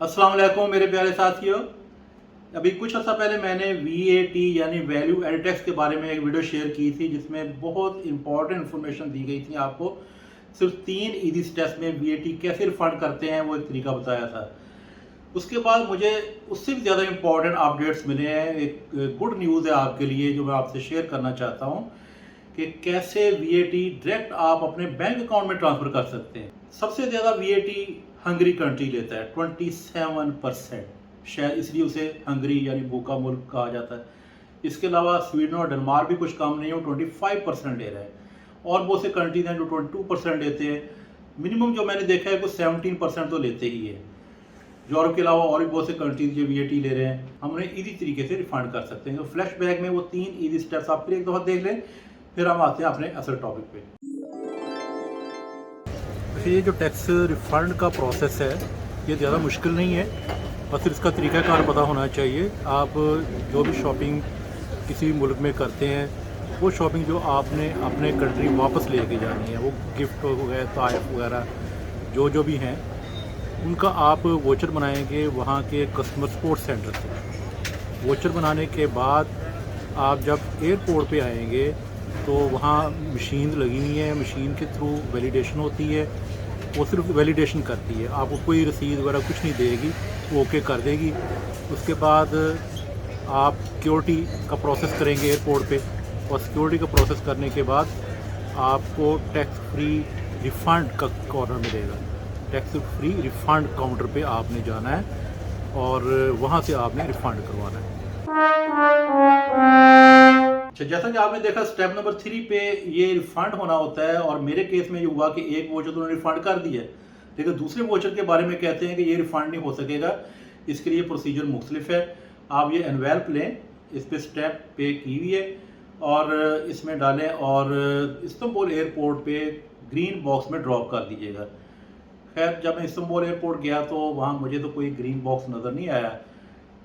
अस्सलाम वालेकुम मेरे प्यारे साथियों। अभी कुछ अर्सा पहले मैंने VAT यानी वैल्यू एड टैक्स के बारे में एक वीडियो शेयर की थी, जिसमें बहुत इंपॉर्टेंट इन्फॉर्मेशन दी गई थी। आपको सिर्फ 3 ईजी स्टेप्स में VAT कैसे रिफंड करते हैं वो एक तरीका बताया था। उसके बाद मुझे उससे भी ज़्यादा इंपॉर्टेंट अपडेट्स मिले हैं। एक गुड न्यूज़ है आपके लिए जो मैं आपसे शेयर करना चाहता हूँ कि कैसे VAT डायरेक्ट आप अपने बैंक अकाउंट में ट्रांसफ़र कर सकते हैं। सबसे ज़्यादा VAT हंगरी कंट्री लेता है 27%। शायद इसलिए उसे हंगरी यानी भूखा मुल्क कहा जाता है। इसके अलावा स्वीडन और डेनमार्क भी कुछ कम नहीं है, वो 25% ले रहा है। और बहुत से कंट्रीज हैं जो 22% लेते हैं। मिनिमम जो मैंने देखा है वो 17% तो लेते ही है। यूरोप के अलावा और भी बहुत से कंट्रीज जो VAT ले रहे हैं, हम उन्हें ईजी तरीके से रिफंड कर सकते हैं। तो फ्लैश बैग में वो 3 ईजी स्टेप्स आप फिर एक दफ़ा देख लें, फिर हम आते हैं अपने असल टॉपिक पे। वैसे ये जो टैक्स रिफ़ंड का प्रोसेस है ये ज़्यादा मुश्किल नहीं है, बस इसका तरीक़ाकार पता होना चाहिए। आप जो भी शॉपिंग किसी भी मुल्क में करते हैं, वो शॉपिंग जो आपने अपने कंट्री वापस लेके जानी है, वो गिफ्ट वगैरह तोहफ़े वगैरह जो भी हैं, उनका आप वोचर बनाएंगे वहाँ के कस्टमर सपोर्ट सेंटर से। वोचर बनाने के बाद आप जब एयरपोर्ट पे आएंगे तो वहाँ मशीन लगी हुई है, मशीन के थ्रू वैलिडेशन होती है। वो सिर्फ वैलिडेशन करती है, आपको कोई रसीद वगैरह कुछ नहीं देगी, वो ओके कर देगी। उसके बाद आप सिक्योरिटी का प्रोसेस करेंगे एयरपोर्ट पे, और सिक्योरिटी का प्रोसेस करने के बाद आपको टैक्स फ्री रिफ़ंड का कॉर्नर मिलेगा। टैक्स फ्री रिफ़ंड काउंटर पे आपने जाना है और वहाँ से आपने रिफ़ंड करवाना है। अच्छा, जैसा कि आपने देखा स्टेप नंबर 3 पे ये रिफ़ंड होना होता है, और मेरे केस में ये हुआ कि एक वोचर तो उन्होंने रिफ़ंड कर दिया है, लेकिन दूसरे वोचर के बारे में कहते हैं कि ये रिफ़ंड नहीं हो सकेगा। इसके लिए प्रोसीजर मुख्तलिफ है। आप ये एनवेल्प लें, इस पे स्टेप पे की हुई है, और इसमें डालें और इस्तांबुल एयरपोर्ट पे ग्रीन बॉक्स में ड्रॉप कर दीजिएगा। खैर, जब मैं इस्तांबुल एयरपोर्ट गया तो वहाँ मुझे तो कोई ग्रीन बॉक्स नज़र नहीं आया,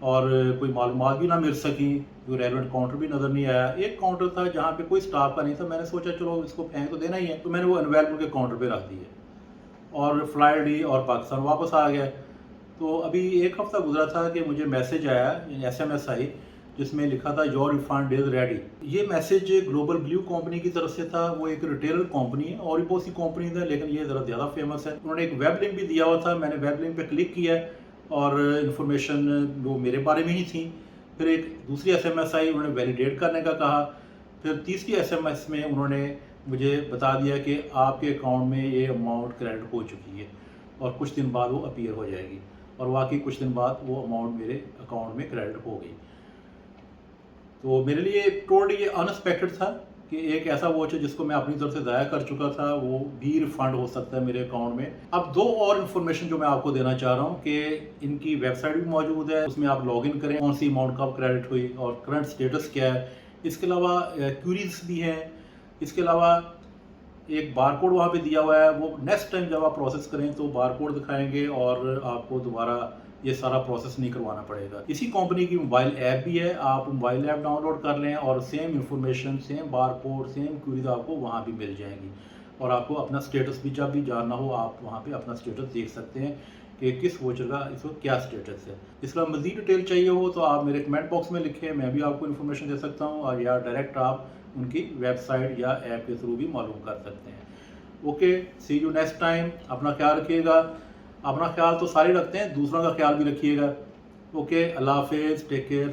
और कोई मालूमात भी ना मिल सकी, कोई रेलेवेंट काउंटर भी नज़र नहीं आया। एक काउंटर था जहाँ पे कोई स्टाफ का नहीं था। मैंने सोचा चलो इसको फेंक तो देना ही है, तो मैंने वो एनवेल्प के काउंटर पे रख दिया और फ्लाइट ली और पाकिस्तान वापस आ गया। तो अभी एक हफ़्ता गुजरा था कि मुझे मैसेज आया, SMS आई, जिसमें लिखा था योर रिफंड इज़ रेडी। ये मैसेज ग्लोबल ब्लू कंपनी की तरफ से था। वो एक रिटेलर कंपनी है, और भी बहुत सी कंपनीज है, लेकिन ये ज़रा ज़्यादा फेमस है। उन्होंने एक वेब लिंक भी दिया हुआ था। मैंने वेब लिंक पे क्लिक किया और इन्फॉर्मेशन वो मेरे बारे में ही थी। फिर एक दूसरी SMS आई, उन्होंने वैलिडेट करने का कहा। फिर तीसरी SMS में उन्होंने मुझे बता दिया कि आपके अकाउंट में ये अमाउंट क्रेडिट हो चुकी है और कुछ दिन बाद वो अपीयर हो जाएगी। और वाकई कुछ दिन बाद वो अमाउंट मेरे अकाउंट में क्रेडिट हो गई। तो मेरे लिए टोटली ये अनएक्सपेक्टेड था कि एक ऐसा वॉच है जिसको मैं अपनी तरफ से ज़ाया कर चुका था, वो भी रिफंड हो सकता है मेरे अकाउंट में। अब दो और इन्फॉर्मेशन जो मैं आपको देना चाह रहा हूँ कि इनकी वेबसाइट भी मौजूद है, उसमें आप लॉगिन करें कौन सी अमाउंट का क्रेडिट हुई और करंट स्टेटस क्या है। इसके अलावा क्यूरीज भी हैं। इसके अलावा एक बारकोड वहाँ पे दिया हुआ है, वो नेक्स्ट टाइम जब आप प्रोसेस करें तो बारकोड दिखाएंगे और आपको दोबारा ये सारा प्रोसेस नहीं करवाना पड़ेगा। इसी कंपनी की मोबाइल ऐप भी है, आप मोबाइल ऐप डाउनलोड कर लें और same information, same barcode, same queries आपको वहाँ भी मिल जाएंगी। और आपको अपना स्टेटस भी जब भी जानना हो, आप वहाँ पे अपना स्टेटस देख सकते हैं कि किस वोचर का इस वक्त क्या स्टेटस है। इसका मज़ीद डिटेल चाहिए हो तो आप मेरे कमेंट बॉक्स में लिखें, मैं भी आपको इन्फॉर्मेशन दे सकता हूँ, और या डायरेक्ट आप उनकी वेबसाइट या ऐप के थ्रू भी मालूम कर सकते हैं। Okay, see you next time. अपना ख्याल रखिएगा। अपना ख्याल तो सारे रखते हैं, दूसरों का ख्याल भी रखिएगा। ओके, अल्लाह हाफिज़, टेक केयर।